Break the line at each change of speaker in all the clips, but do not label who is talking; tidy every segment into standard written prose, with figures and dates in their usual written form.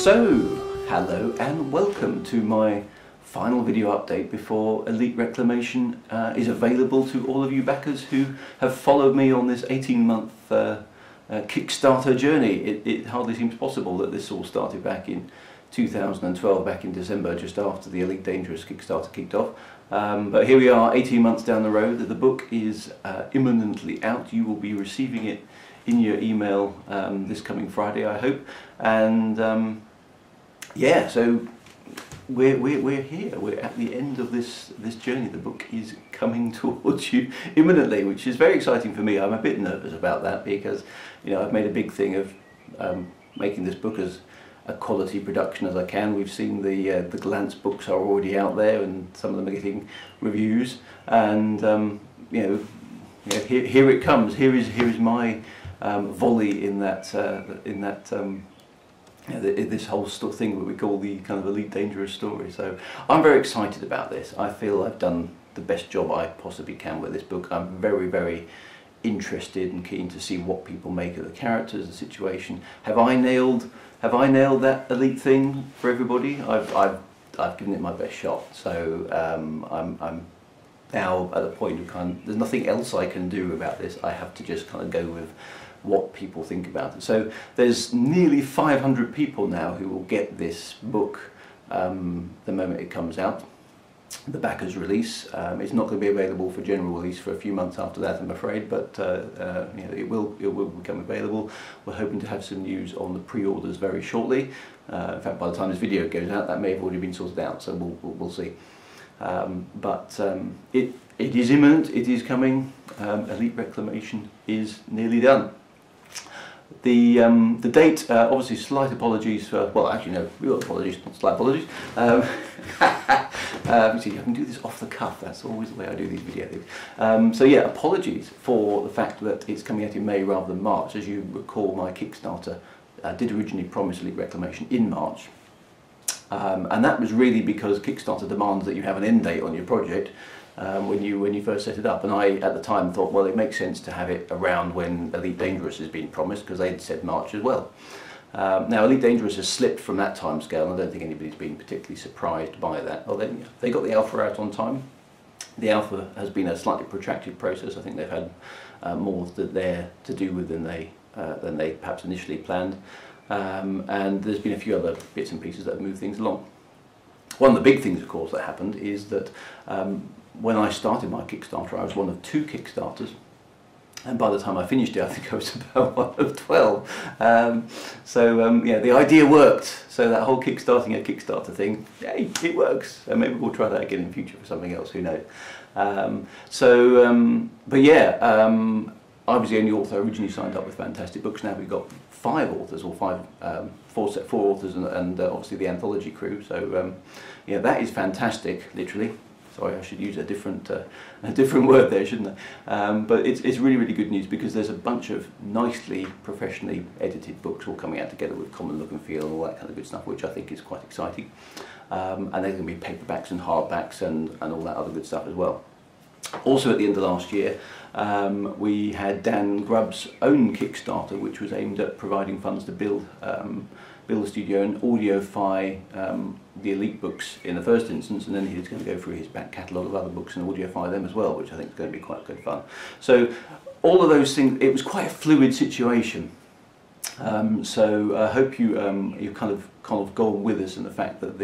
So, hello and welcome to my final video update before Elite Reclamation is available to all of you backers who have followed me on this 18-month Kickstarter journey. It hardly seems possible that this all started back in 2012, back in December, just after the Elite Dangerous Kickstarter kicked off. But here we are, 18 months down the road. The book is imminently out. You will be receiving it in your email this coming Friday, I hope. And yeah, so we're here. We're at the end of this journey. The book is coming towards you imminently, which is very exciting for me. I'm a bit nervous about that because, you know, I've made a big thing of making this book as a quality production as I can. We've seen the Glance books are already out there, and some of them are getting reviews. And you know, here it comes. Here is my volley in that this whole thing that we call the kind of Elite Dangerous story. So I'm very excited about this. I feel I've done the best job I possibly can with this book. I'm very, very interested and keen to see what people make of the characters, the situation. Have I nailed that elite thing for everybody? I've given it my best shot. So I'm now at a point of there's nothing else I can do about this. I have to just kind of go with what people think about it. So there's nearly 500 people now who will get this book the moment it comes out, the backers release. It's not going to be available for general release for a few months after that, I'm afraid, but you know, it will become available. We're hoping to have some news on the pre-orders very shortly. In fact, by the time this video goes out, that may have already been sorted out, so we'll see. But it is imminent, it is coming. Elite Reclamation is nearly done. The date, obviously slight apologies for, well actually no, real apologies, not slight apologies. See, I can do this off the cuff, that's always the way I do these video things. So yeah, apologies for the fact that it's coming out in May rather than March. As you recall, my Kickstarter did originally promise Elite Reclamation in March. And that was really because Kickstarter demands that you have an end date on your project when you first set it up, and I at the time thought, well, it makes sense to have it around when Elite Dangerous has been promised, because they'd said March as well. Now Elite Dangerous has slipped from that timescale, and I don't think anybody's been particularly surprised by that. Well, they got the alpha out on time. The alpha has been a slightly protracted process. I think they've had more there to do with than they perhaps initially planned. And there's been a few other bits and pieces that have moved things along. One of the big things, of course, that happened is that when I started my Kickstarter, I was one of 2 Kickstarters, and by the time I finished it, I think I was about one of 12. Yeah, the idea worked. So that whole kickstarting a Kickstarter thing, hey, it works. And maybe we'll try that again in the future for something else. Who knows? But yeah. I was the only author originally signed up with Fantastic Books. Now we've got 5 authors, or 4 authors, and obviously the anthology crew. So yeah, that is fantastic. Literally, sorry, I should use a different word there, shouldn't I? But it's really, really good news, because there's a bunch of nicely, professionally edited books all coming out together with common look and feel and all that kind of good stuff, which I think is quite exciting. And there's going to be paperbacks and hardbacks and all that other good stuff as well. Also at the end of last year, we had Dan Grubb's own Kickstarter, which was aimed at providing funds to build a studio and audioify the Elite books in the first instance, and then he's going to go through his back catalogue of other books and audioify them as well, which I think is going to be quite good fun. So all of those things, it was quite a fluid situation. So I hope you kind of go with us in the fact that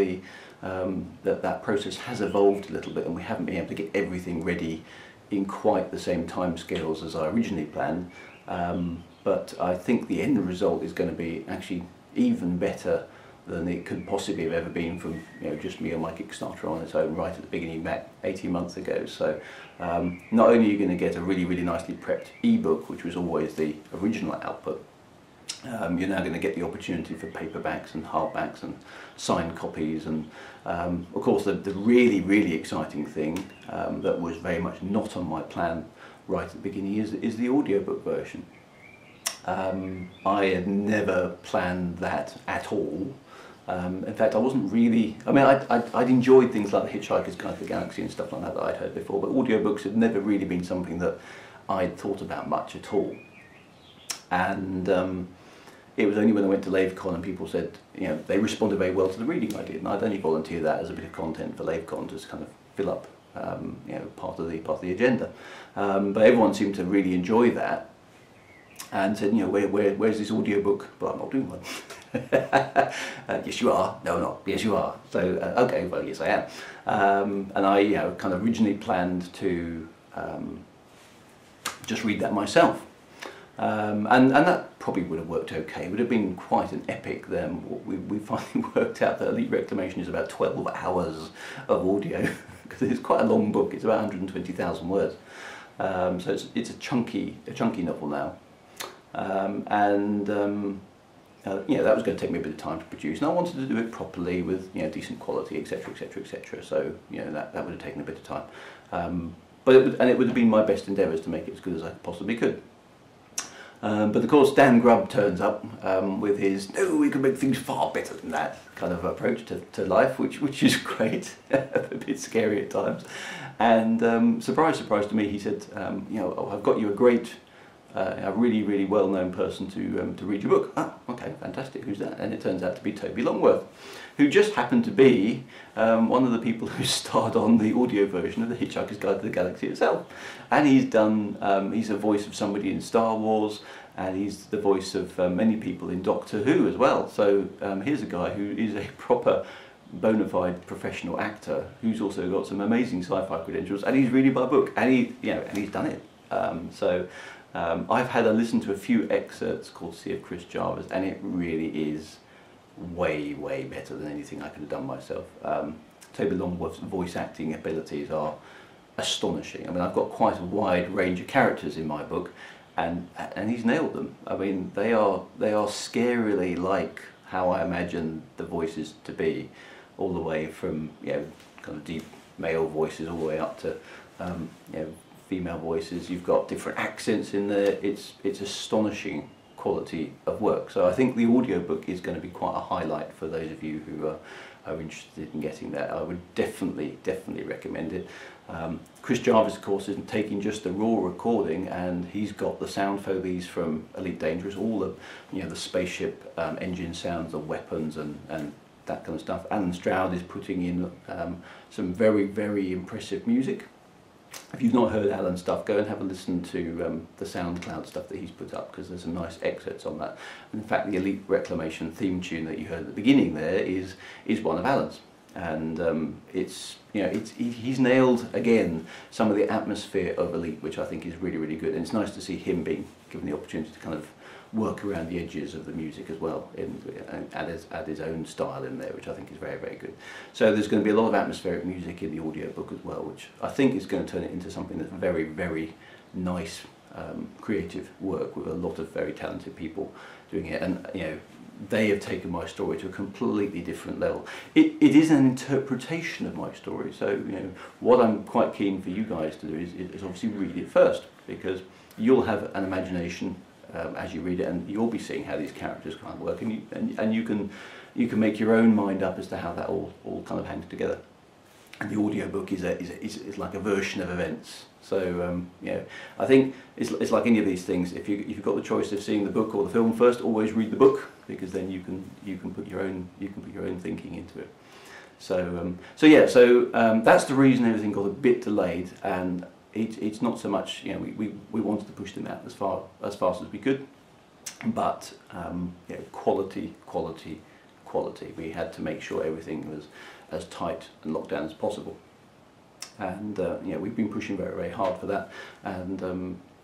that process has evolved a little bit, and we haven't been able to get everything ready in quite the same time scales as I originally planned. But I think the end result is going to be actually even better than it could possibly have ever been from, you know, just me on my Kickstarter on its own right at the beginning back 18 months ago. So not only are you going to get a really, really nicely prepped ebook, which was always the original output, you're now going to get the opportunity for paperbacks and hardbacks and signed copies, and of course the really, really exciting thing that was very much not on my plan right at the beginning is the audiobook version. I had never planned that at all. In fact, I wasn't really, I mean, I'd enjoyed things like The Hitchhiker's Guide to the Galaxy and stuff like that I'd heard before, but audiobooks had never really been something that I'd thought about much at all. And it was only when I went to LaveCon and people said, you know, they responded very well to the reading I did, and I'd only volunteer that as a bit of content for LaveCon to kind of fill up, you know, part of the agenda. But everyone seemed to really enjoy that, and said, you know, where's this audiobook? But I'm not doing one. Yes, you are. No, I'm not. Yes, you are. So okay, well, yes, I am. And I, you know, kind of originally planned to just read that myself. And that probably would have worked okay. It would have been quite an epic then. We finally worked out that Elite Reclamation is about 12 hours of audio, because it's quite a long book. It's about 120,000 words. So it's a chunky novel now. You know, that was going to take me a bit of time to produce, and I wanted to do it properly with, you know, decent quality, etc., etc., etc. So, you know, that would have taken a bit of time. But it would have been my best endeavours to make it as good as I possibly could. But of course Dan Grubb turns up with his, no, we can make things far better than that kind of approach to life, which is great, a bit scary at times. And surprise, surprise to me, he said, you know, oh, I've got you a really, really well-known person to read your book. Ah, okay, fantastic, who's that? And it turns out to be Toby Longworth, who just happened to be one of the people who starred on the audio version of The Hitchhiker's Guide to the Galaxy itself. And he's done, he's a voice of somebody in Star Wars, and he's the voice of many people in Doctor Who as well. So here's a guy who is a proper bona fide professional actor who's also got some amazing sci-fi credentials, and he's reading my book, and he's done it. I've had a listen to a few excerpts called Sea of Chris Jarvis, and it really is way, way better than anything I could have done myself. Toby Longworth's voice acting abilities are astonishing. I mean, I've got quite a wide range of characters in my book, and he's nailed them. I mean, they are scarily like how I imagine the voices to be, all the way from, you know, kind of deep male voices all the way up to you know, female voices. You've got different accents in there. It's astonishing quality of work. So I think the audiobook is going to be quite a highlight for those of you who are interested in getting that. I would definitely recommend it. Chris Jarvis, of course, isn't taking just the raw recording, and he's got the sound foley's from Elite Dangerous, all the, you know, the spaceship engine sounds, the weapons, and that kind of stuff. Alan Stroud is putting in some very, very impressive music. If you've not heard Alan's stuff, go and have a listen to the SoundCloud stuff that he's put up, because there's some nice excerpts on that. And in fact, the Elite Reclamation theme tune that you heard at the beginning there is one of Alan's, and it's, you know, he's nailed again some of the atmosphere of Elite, which I think is really, really good. And it's nice to see him being given the opportunity to kind of work around the edges of the music as well, and add his own style in there, which I think is very, very good. So there's going to be a lot of atmospheric music in the audiobook as well, which I think is going to turn it into something that's very, very nice, creative work with a lot of very talented people doing it. And, you know, they have taken my story to a completely different level. It is an interpretation of my story, so, you know, what I'm quite keen for you guys to do is obviously read it first, because you'll have an imagination as you read it, and you'll be seeing how these characters kind of work, and you can make your own mind up as to how that all kind of hangs together. And the audiobook is like a version of events. So you know, I think it's like any of these things. If you've got the choice of seeing the book or the film first, always read the book, because then you can put your own thinking into it. So that's the reason everything got a bit delayed, and it's not so much, you know, we wanted to push them out as fast as we could, but you know, quality. We had to make sure everything was as tight and locked down as possible, and you know, we've been pushing very, very hard for that, and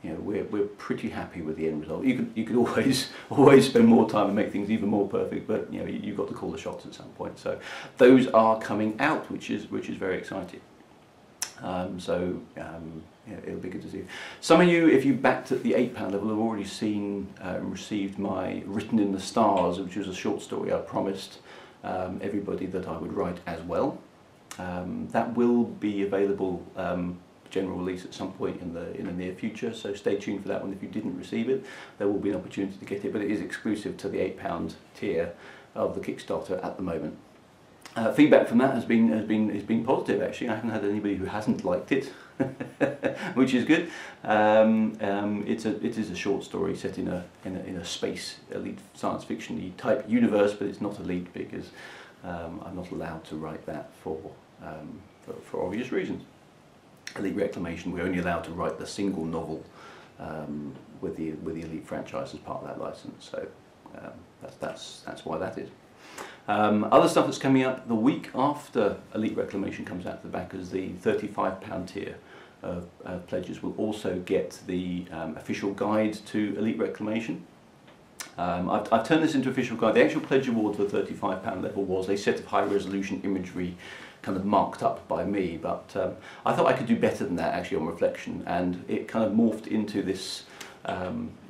you know, we're pretty happy with the end result. You could always spend more time and make things even more perfect, but you know, you've got to call the shots at some point. So those are coming out, which is very exciting. Yeah, it'll be good to see. Some of you, if you backed at the £8 level, have already seen and received my Written in the Stars, which was a short story I promised everybody that I would write as well. That will be available general release at some point in the near future, so stay tuned for that one. If you didn't receive it, there will be an opportunity to get it, but it is exclusive to the £8 tier of the Kickstarter at the moment. Feedback from that has been positive, actually. I haven't had anybody who hasn't liked it. which is good. It is a short story set in a space elite science fiction type universe, but it's not elite because I'm not allowed to write that for obvious reasons. Elite Reclamation, we're only allowed to write the single novel with the Elite franchise as part of that license. So that's why that is. Other stuff that's coming up the week after Elite Reclamation comes out to the backers, the £35 tier of pledges will also get the official guide to Elite Reclamation. I've turned this into official guide. The actual pledge award for the £35 level was a set of high resolution imagery kind of marked up by me, but I thought I could do better than that actually on reflection, and it kind of morphed into this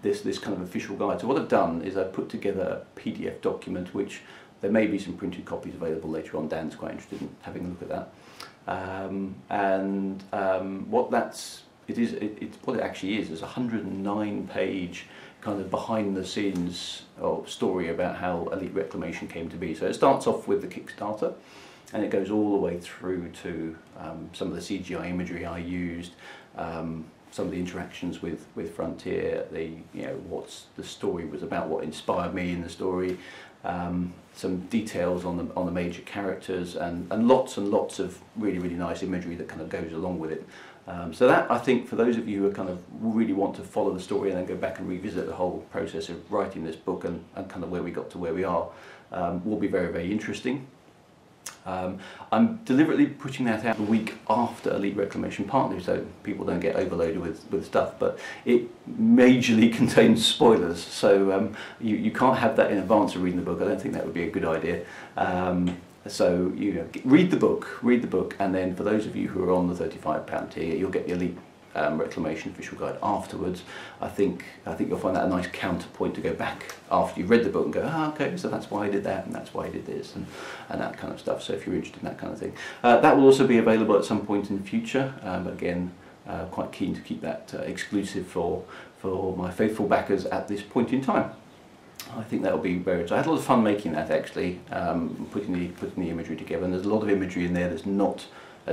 this kind of official guide. So what I've done is I've put together a PDF document, which there may be some printed copies available later on. Dan's quite interested in having a look at that. What it actually is a 109-page kind of behind the scenes story about how Elite Reclamation came to be. So it starts off with the Kickstarter, and it goes all the way through to some of the CGI imagery I used, some of the interactions with Frontier, what the story was about, what inspired me in the story, some details on the major characters, and lots of really nice imagery that kind of goes along with it. So that, I think, for those of you who kind of really want to follow the story and then go back and revisit the whole process of writing this book and kind of where we got to where we are, will be very interesting. I'm deliberately putting that out the week after Elite Reclamation, partly so people don't get overloaded with stuff, but it majorly contains spoilers, so you can't have that in advance of reading the book. I don't think that would be a good idea. So read the book, and then for those of you who are on the £35 tier, you'll get the Elite Reclamation official guide afterwards. I think you'll find that a nice counterpoint to go back after you've read the book and go, okay, so that's why I did that, and that's why I did this, and that kind of stuff. So if you're interested in that kind of thing, that will also be available at some point in the future. But again, quite keen to keep that exclusive for my faithful backers at this point in time. I think that will be very. I had a lot of fun making that actually, putting the imagery together, and there's a lot of imagery in there that's not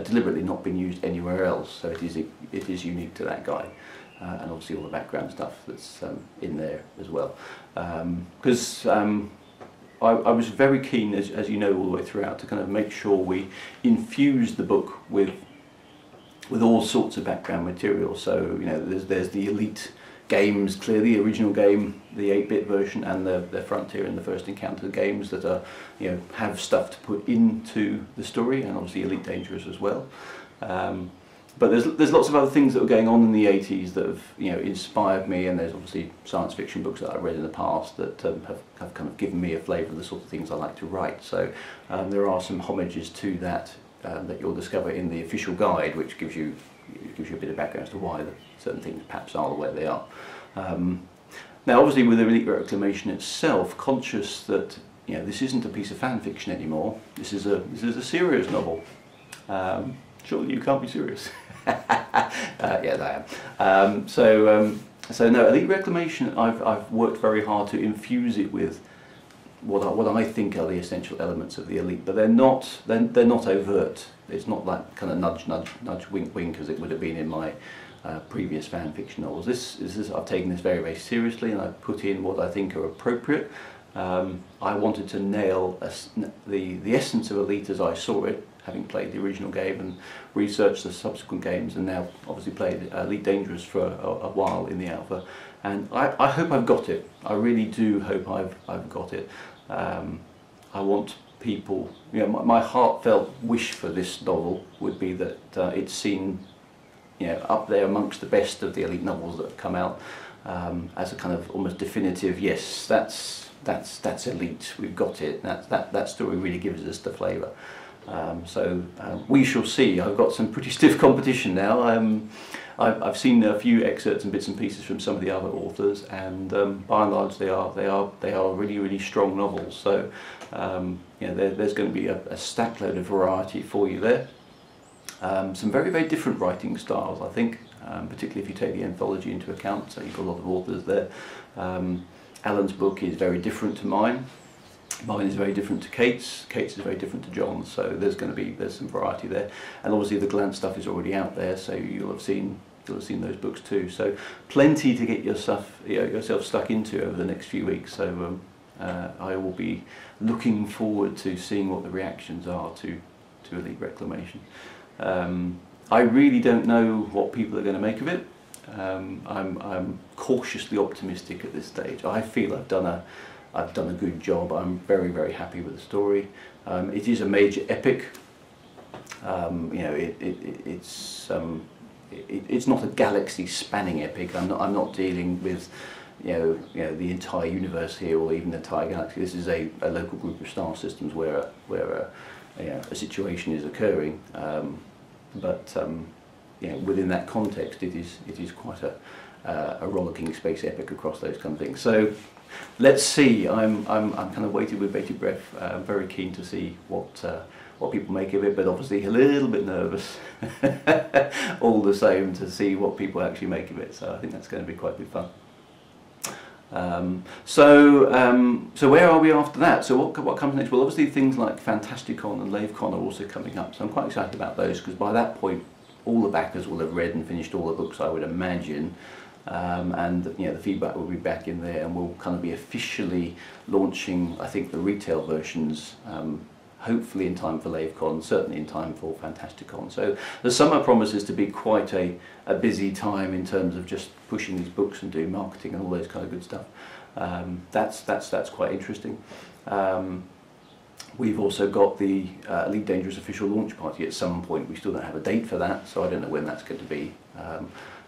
deliberately not been used anywhere else, so it is unique to that guide, and obviously all the background stuff that's in there as well. Because I was very keen, as you know, all the way throughout, to kind of make sure we infuse the book with all sorts of background material. So there's the Elite games, clearly the original game, the 8-bit version, and the Frontier and the First Encounter games that are have stuff to put into the story, and obviously Elite Dangerous as well. But there's lots of other things that were going on in the 80s that have inspired me, and there's obviously science fiction books that I've read in the past that have kind of given me a flavour of the sort of things I like to write. So there are some homages to that that you'll discover in the official guide, which gives you a bit of background as to why certain things perhaps are the way they are. Now obviously with the Elite Reclamation itself, conscious that this isn't a piece of fan fiction anymore, this is a serious novel. Surely you can't be serious. Yes, I am. So no, Elite Reclamation, I've worked very hard to infuse it with what I think are the essential elements of the Elite, but they're not overt. It's not like kind of nudge, wink, wink as it would have been in my previous fan fiction novels. I've taken this very seriously, and I've put in what I think are appropriate. I wanted to nail the essence of Elite as I saw it, having played the original game and researched the subsequent games, and now obviously played Elite Dangerous for a while in the alpha. And I hope I've got it. I really do hope I've got it. I want people, my heartfelt wish for this novel would be that it's seen, up there amongst the best of the Elite novels that have come out, as a kind of almost definitive, yes, that's Elite, we've got it. That story really gives us the flavour. So we shall see. I've got some pretty stiff competition now. I've seen a few excerpts and bits and pieces from some of the other authors, and by and large they are really strong novels. So there's going to be a stack load of variety for you there. Some very different writing styles, I think, particularly if you take the anthology into account. So you've got a lot of authors there. Alan's book is very different to mine. Mine is very different to Kate's. Kate's is very different to John's. So there's some variety there. And obviously the Glance stuff is already out there, so you'll have seen you'll have seen those books too. So plenty to get yourself stuck into over the next few weeks. So I will be looking forward to seeing what the reactions are to Elite Reclamation. I really don't know what people are going to make of it. I'm cautiously optimistic at this stage. I feel I've done a good job. I'm very, very happy with the story. It is a major epic. It's not a galaxy-spanning epic. I'm not dealing with the entire universe here, or even the entire galaxy. This is a local group of star systems where a situation is occurring. Within that context, it is quite a rollicking space epic across those kind of things. So let's see. I'm kind of waiting with bated breath. I'm very keen to see what people make of it, but obviously a little bit nervous all the same to see what people actually make of it. So I think that's going to be quite good fun. So where are we after that? So what comes next? Well, obviously things like Fantasticon and LaveCon are also coming up, so I'm quite excited about those, because by that point all the backers will have read and finished all the books, I would imagine, and the feedback will be back in there, and we'll kind of be officially launching, I think, the retail versions hopefully in time for LaveCon, certainly in time for Fantasticon. So the summer promises to be quite a busy time in terms of just pushing these books and doing marketing and all those kind of good stuff. That's quite interesting. We've also got the Elite Dangerous official launch party at some point. We still don't have a date for that, so I don't know when that's going to be.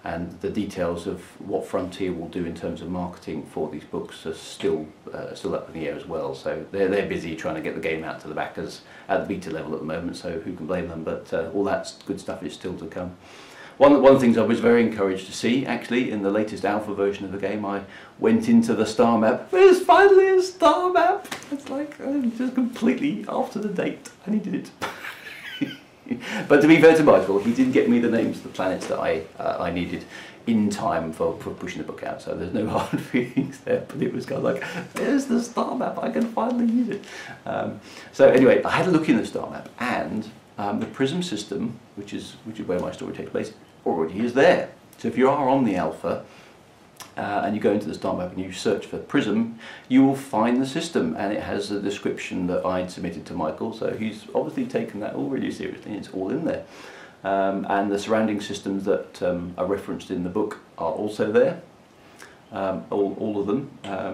And the details of what Frontier will do in terms of marketing for these books are still up in the air as well. So they're busy trying to get the game out to the backers at the beta level at the moment, so who can blame them? But all that good stuff is still to come. One of the things I was very encouraged to see, actually, in the latest alpha version of the game, I went into the star map. There's finally a star map! It's like, I'm just completely after the date. I needed it. But to be fair to Michael, he did get me the names of the planets that I needed in time for pushing the book out, so there's no hard feelings there, but it was kind of like, there's the star map, I can finally use it. So anyway, I had a look in the star map, and the Prism system, which is where my story takes place, already is there. So if you are on the alpha, and you go into the star map and you search for Prism, you will find the system, and it has a description that I'd submitted to Michael, so he's obviously taken that all really seriously, it's all in there. And the surrounding systems that are referenced in the book are also there, all of them,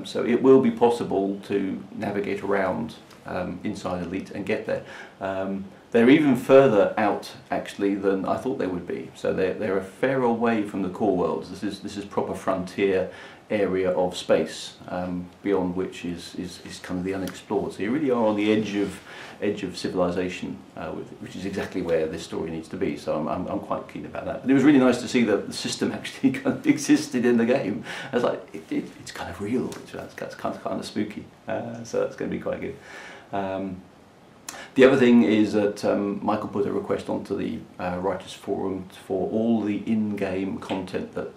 so it will be possible to navigate around inside Elite and get there. They're even further out, actually, than I thought they would be. So they're a fair away from the core worlds. This is proper frontier area of space, beyond which is kind of the unexplored. So you really are on the edge of civilization, which is exactly where this story needs to be. So I'm quite keen about that. But it was really nice to see that the system actually kind of existed in the game. I was like, it's kind of real. That's kind of spooky. So that's going to be quite good. The other thing is that Michael put a request onto the Writers Forum for all the in-game content that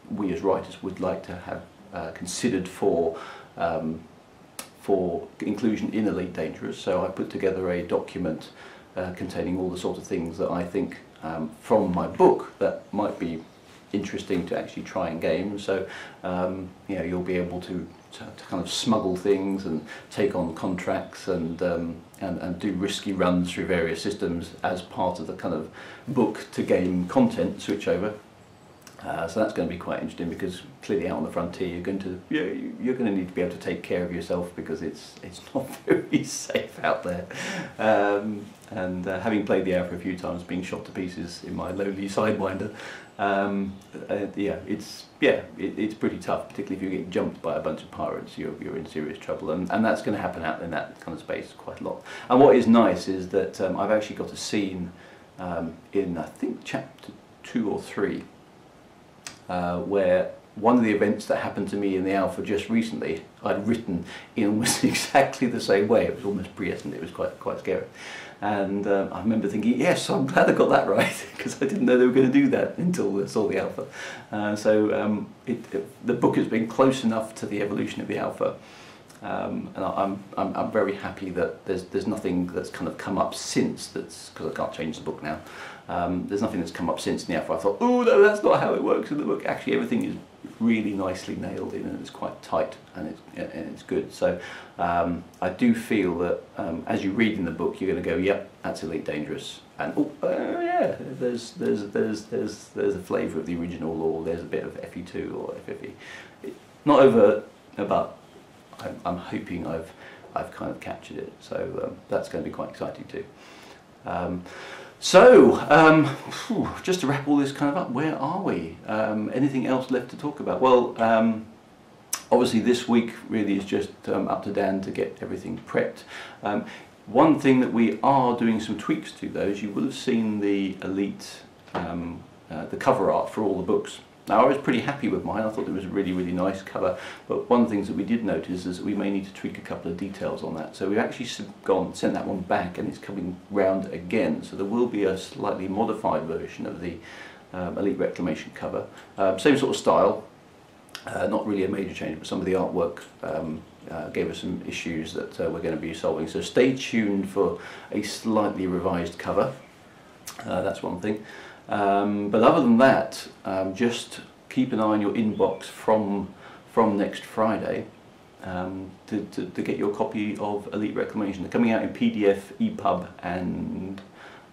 we as writers would like to have considered for inclusion in Elite Dangerous. So I put together a document containing all the sort of things that I think from my book that might be interesting to actually try and game. So you'll be able to kind of smuggle things and take on contracts and do risky runs through various systems as part of the kind of book to game content switchover. So that's going to be quite interesting, because clearly out on the frontier you're going to need to be able to take care of yourself, because it's not very safe out there. Having played the alpha a few times, being shot to pieces in my lowly sidewinder, it's pretty tough, particularly if you get jumped by a bunch of pirates. You're in serious trouble, and that's going to happen out in that kind of space quite a lot. And what is nice is that I've actually got a scene in, I think, chapter 2 or 3, where one of the events that happened to me in the alpha just recently, I'd written in almost exactly the same way. It was almost prescient. It was quite scary. And I remember thinking, yes, I'm glad I got that right, because I didn't know they were going to do that until I saw the alpha. The book has been close enough to the evolution of the alpha And I'm very happy that there's nothing that's kind of come up since, that's because I can't change the book now. There's nothing that's come up since now where I thought, oh no, that's not how it works in the book. Actually, everything is really nicely nailed in, and it's quite tight, and it's good. So I do feel that as you read in the book, you're going to go, yep, that's Elite Dangerous, and oh yeah, there's a flavour of the original, or there's a bit of FE2 or FFE. Not overt, but I'm hoping I've kind of captured it. So that's going to be quite exciting too. Just to wrap all this kind of up, where are we? Anything else left to talk about? Well, obviously this week really is just up to Dan to get everything prepped. One thing that we are doing some tweaks to, though, is you will have seen the Elite, the cover art for all the books. Now, I was pretty happy with mine. I thought it was a really, really nice cover, but one of the things that we did notice is that we may need to tweak a couple of details on that. So we've actually sent that one back, and it's coming round again. So there will be a slightly modified version of the Elite Reclamation cover. Same sort of style, not really a major change, but some of the artwork gave us some issues that we're going to be solving. So stay tuned for a slightly revised cover. That's one thing. But other than that, just keep an eye on your inbox from next Friday to get your copy of Elite Reclamation. They're coming out in PDF, EPUB, and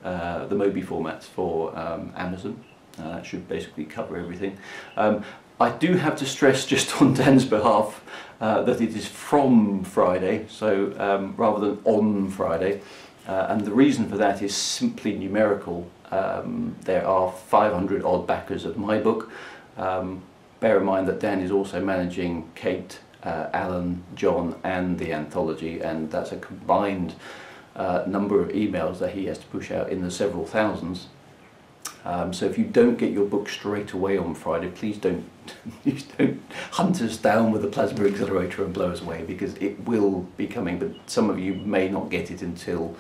the Mobi formats for Amazon. That should basically cover everything. I do have to stress, just on Dan's behalf, that it is from Friday, so rather than on Friday. And the reason for that is simply numerical. There are 500 odd backers of my book. Bear in mind that Dan is also managing Kate, Alan, John and the anthology, and that's a combined number of emails that he has to push out in the several thousands. So if you don't get your book straight away on Friday, please don't hunt us down with a plasma accelerator and blow us away, because it will be coming, but some of you may not get it until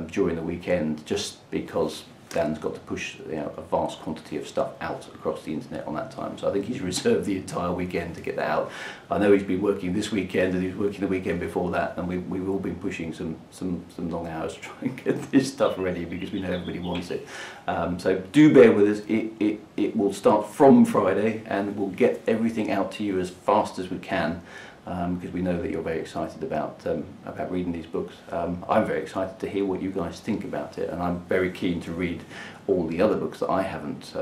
during the weekend, just because Dan's got to push a vast quantity of stuff out across the internet on that time. So I think he's reserved the entire weekend to get that out. I know he's been working this weekend, and he was working the weekend before that, and we've all been pushing some long hours to try and get this stuff ready, because we know everybody wants it. So do bear with us. It will start from Friday, and we'll get everything out to you as fast as we can. Because we know that you're very excited about reading these books. I'm very excited to hear what you guys think about it, and I'm very keen to read all the other books that I haven't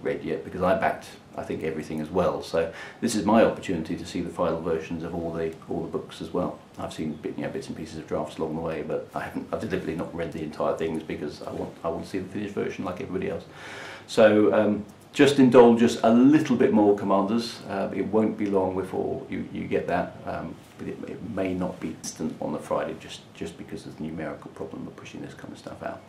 read yet, because I backed, I think, everything as well. So this is my opportunity to see the final versions of all the books as well. I've seen bits and pieces of drafts along the way, but I've deliberately not read the entire things, because I want to see the finished version like everybody else. So. Just indulge us a little bit more, Commanders. It won't be long before you get that, but it may not be instant on the Friday, just because of the numerical problem of pushing this kind of stuff out.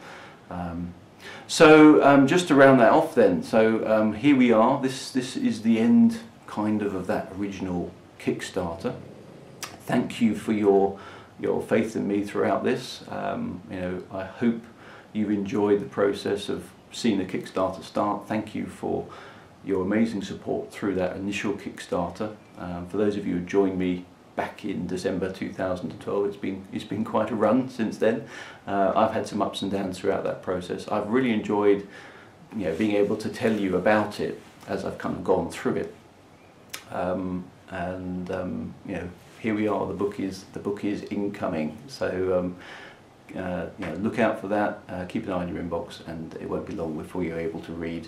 Just to round that off then, so here we are. This is the end kind of that original Kickstarter. Thank you for your faith in me throughout this. I hope you've enjoyed the process of seeing the Kickstarter start. Thank you for your amazing support through that initial Kickstarter. For those of you who joined me back in December 2012, it's been quite a run since then. I've had some ups and downs throughout that process. I've really enjoyed being able to tell you about it as I've kind of gone through it. Here we are. The book is incoming. So. Look out for that, keep an eye on your inbox, and it won't be long before you're able to read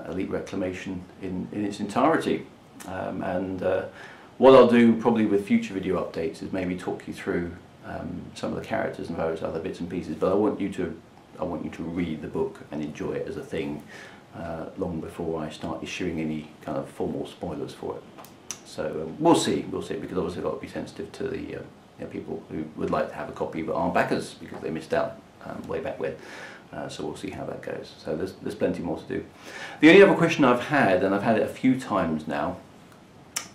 Elite Reclamation in its entirety. What I'll do probably with future video updates is maybe talk you through some of the characters and various other bits and pieces, but I want you to read the book and enjoy it as a thing long before I start issuing any kind of formal spoilers for it. So we'll see, because obviously I've got to be sensitive to the people who would like to have a copy but aren't backers because they missed out way back when. So we'll see how that goes. So there's plenty more to do. The only other question I've had, and I've had it a few times now,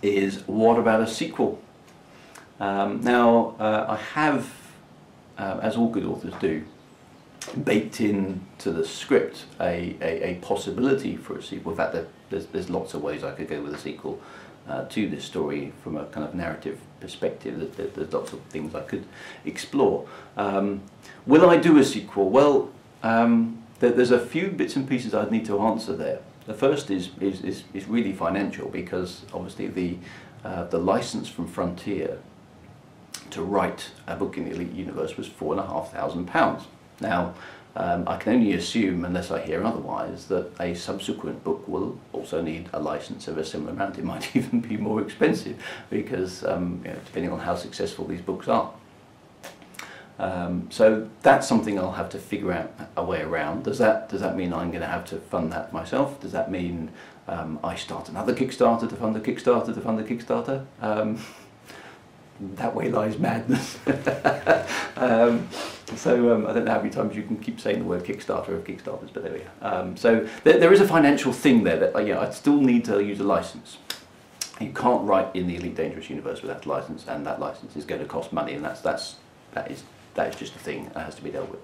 is what about a sequel? I have, as all good authors do, baked into the script a possibility for a sequel. In fact, there's lots of ways I could go with a sequel. to this story from a kind of narrative perspective. There's lots of things I could explore. Will I do a sequel? Well, there's a few bits and pieces I'd need to answer there. The first is really financial, because obviously the license from Frontier to write a book in the Elite Universe was £4,500. Now, I can only assume, unless I hear otherwise, that a subsequent book will also need a license of a similar amount. It might even be more expensive, because depending on how successful these books are. So that's something I'll have to figure out a way around. Does that mean I'm going to have to fund that myself? Does that mean I start another Kickstarter to fund the Kickstarter to fund the Kickstarter? That way lies madness. So I don't know how many times you can keep saying the word Kickstarter of Kickstarters, but there we are. So there is a financial thing there that I still need to use a license. You can't write in the Elite Dangerous Universe without a license, and that license is going to cost money, and that is just a thing that has to be dealt with.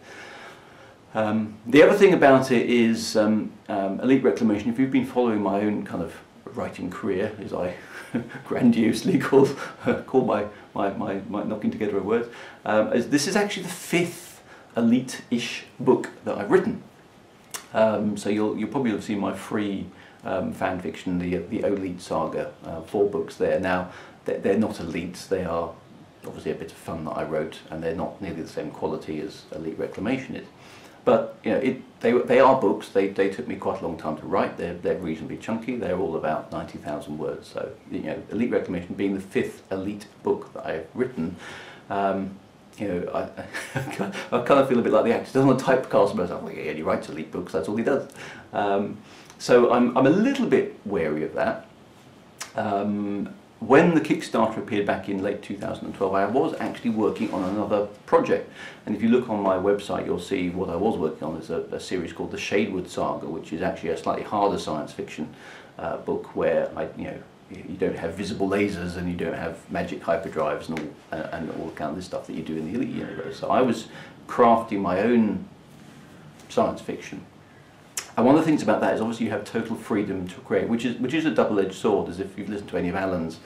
The other thing about it is Elite Reclamation. If you've been following my own kind of writing career, as I grandiosely call my knocking together of words, this is actually the 5th Elite-ish book that I've written. So you'll probably have seen my free fan fiction, the Elite Saga, 4 books there. Now they're not Elites, they are obviously a bit of fun that I wrote, and they're not nearly the same quality as Elite Reclamation is. But they are books. They took me quite a long time to write. They're reasonably chunky. They're all about 90,000 words. So Elite Reclamation being the 5th Elite book that I've written, I kind of feel a bit like the actor. He doesn't want to typecast myself. Well, yeah, he writes Elite books. That's all he does. So I'm a little bit wary of that. When the Kickstarter appeared back in late 2012, I was actually working on another project. And if you look on my website, you'll see what I was working on is a series called the Shadewood Saga, which is actually a slightly harder science fiction book where you don't have visible lasers and you don't have magic hyperdrives and all the kind of this stuff that you do in the Elite Universe. So I was crafting my own science fiction. And one of the things about that is obviously you have total freedom to create, which is a double-edged sword. As if you've listened to any of Alan's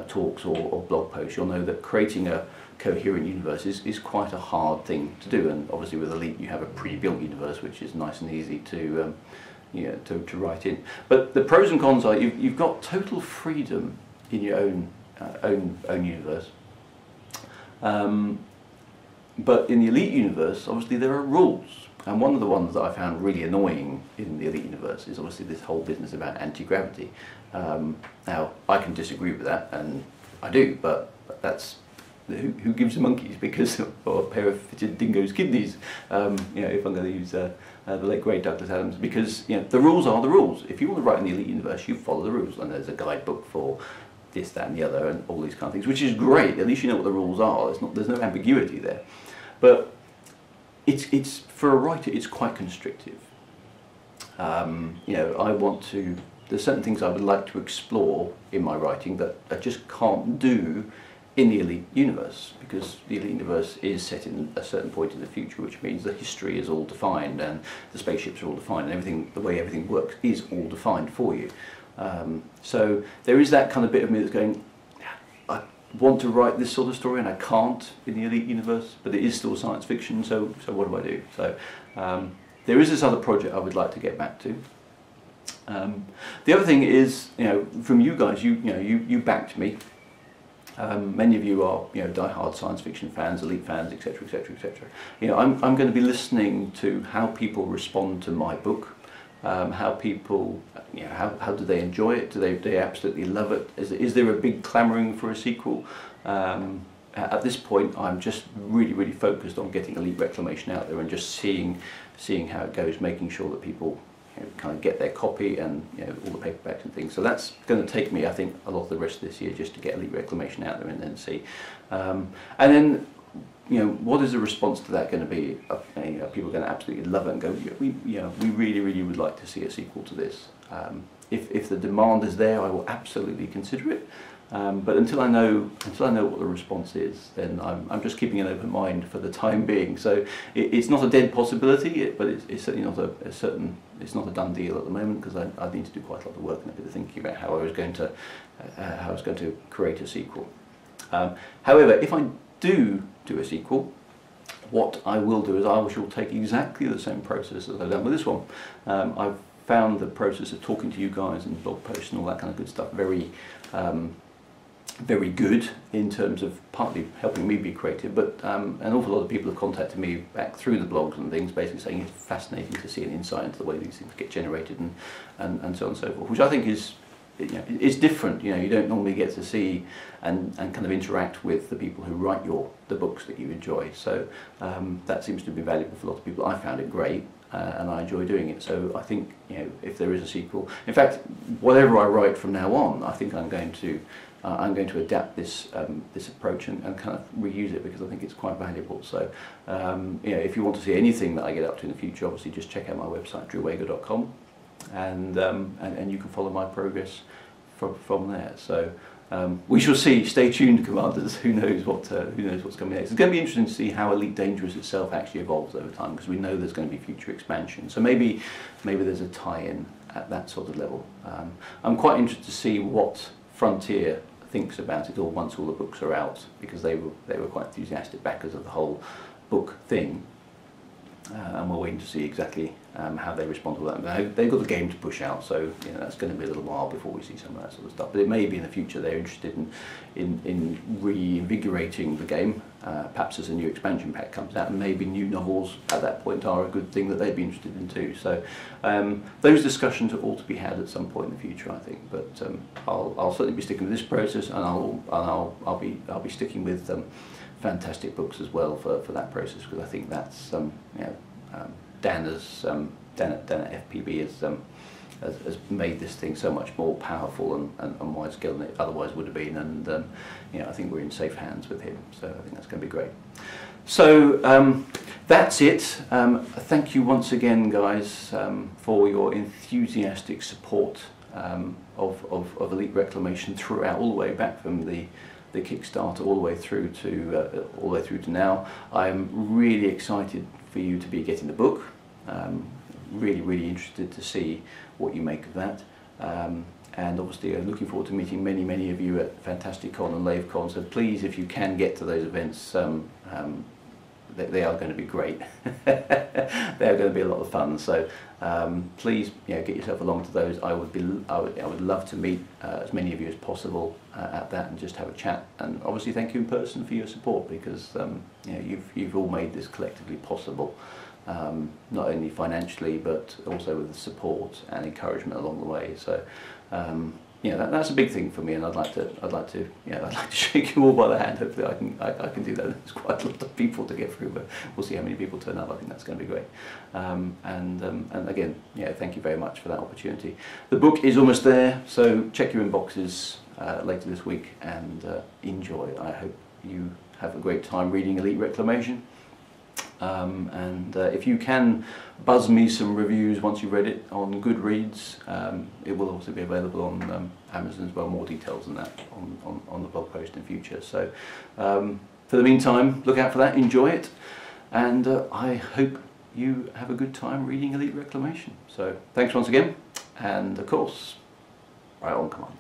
talks or blog posts, you'll know that creating a coherent universe is quite a hard thing to do. And obviously with Elite you have a pre-built universe, which is nice and easy to write in. But the pros and cons are you've got total freedom in your own universe. But in the Elite universe, obviously there are rules. And one of the ones that I found really annoying in the Elite Universe is obviously this whole business about anti-gravity. Now, I can disagree with that, and I do, but that's who gives the monkeys, because or a pair of fitted dingo's kidneys, if I'm going to use the late great Douglas Adams, because the rules are the rules. If you want to write in the Elite Universe, you follow the rules, and there's a guidebook for this, that and the other, and all these kind of things, which is great. At least you know what the rules are. There's no ambiguity there. But it's for a writer, it's quite constrictive. There's certain things I would like to explore in my writing that I just can't do in the Elite Universe, because the Elite Universe is set in a certain point in the future, which means the history is all defined and the spaceships are all defined, and everything, the way everything works is all defined for you. So there is that kind of bit of me that's going, I want to write this sort of story and I can't in the Elite Universe, but it is still science fiction, so what do I do? So there is this other project I would like to get back to. The other thing is, from you guys, you backed me. Many of you are, die-hard science fiction fans, Elite fans, etc., etc., etc. I'm going to be listening to how people respond to my book, how people, how do they enjoy it? Do they absolutely love it? Is there a big clamouring for a sequel? At this point, I'm just really, really focused on getting Elite Reclamation out there and just seeing how it goes, making sure that people kind of get their copy and all the paperbacks and things. So that's going to take me, I think, a lot of the rest of this year just to get Elite Reclamation out there and then see. And then, what is the response to that going to be? People are going to absolutely love it and go, we really, really would like to see a sequel to this. If the demand is there, I will absolutely consider it. But until I know what the response is, then I'm just keeping an open mind for the time being. So it's not a dead possibility, but it's certainly not a certain it's not a done deal at the moment because I need to do quite a lot of work and a bit of thinking about how I was going to create a sequel. However, if I do a sequel, what I will do is I shall take exactly the same process as I've done with this one. I've found the process of talking to you guys and blog posts and all that kind of good stuff very very good in terms of partly helping me be creative, but an awful lot of people have contacted me back through the blogs and things, basically saying it's fascinating to see an insight into the way these things get generated and so on and so forth, which I think is, you know, it's different. You know, you don't normally get to see and kind of interact with the people who write the books that you enjoy. So that seems to be valuable for a lot of people. I found it great. And I enjoy doing it. So I think, you know, if there is a sequel, in fact, whatever I write from now on, I think I'm going to adapt this this approach and kind of reuse it, because I think it's quite valuable. So you know, if you want to see anything that I get up to in the future, obviously just check out my website drewwager.com, and you can follow my progress from there. So we shall see. Stay tuned, Commanders. Who knows what's coming next? It's going to be interesting to see how Elite Dangerous itself actually evolves over time, because we know there's going to be future expansion. So maybe there's a tie-in at that sort of level. I'm quite interested to see what Frontier thinks about it all once all the books are out, because they were quite enthusiastic backers of the whole book thing. And we're waiting to see exactly how they respond to that. They've got the game to push out, so you know that's going to be a little while before we see some of that sort of stuff. But it may be in the future they're interested in reinvigorating the game, perhaps as a new expansion pack comes out, and maybe new novels at that point are a good thing that they'd be interested in too. So those discussions are all to be had at some point in the future, I think. But I'll certainly be sticking with this process, and I'll be sticking with fantastic books as well for that process, because I think that's you know, Dan at FPB has made this thing so much more powerful and wide scale than it otherwise would have been, and you know, I think we're in safe hands with him, so I think that's going to be great. So that's it. Thank you once again, guys, for your enthusiastic support of Elite Reclamation throughout, all the way back from the Kickstarter all the way through to now. I'm really excited for you to be getting the book. Really interested to see what you make of that. And obviously looking forward to meeting many of you at FantasticCon and LaveCon. So please, if you can get to those events, they are going to be great. They are going to be a lot of fun. So please, you know, get yourself along to those. I would love to meet as many of you as possible at that and just have a chat. And obviously, thank you in person for your support, because you know, you've all made this collectively possible, not only financially but also with the support and encouragement along the way. So. You know, that's a big thing for me, and I'd like to shake you all by the hand. Hopefully, I can do that. There's quite a lot of people to get through, but we'll see how many people turn up. I think that's going to be great. And again, yeah, thank you very much for that opportunity. The book is almost there, so check your inboxes later this week and enjoy. I hope you have a great time reading Elite Reclamation. And if you can buzz me some reviews once you've read it on Goodreads, it will also be available on Amazon as well, more details than that on the blog post in future. So for the meantime, look out for that, enjoy it, and I hope you have a good time reading Elite Reclamation. So thanks once again, and of course, right on, Commanders.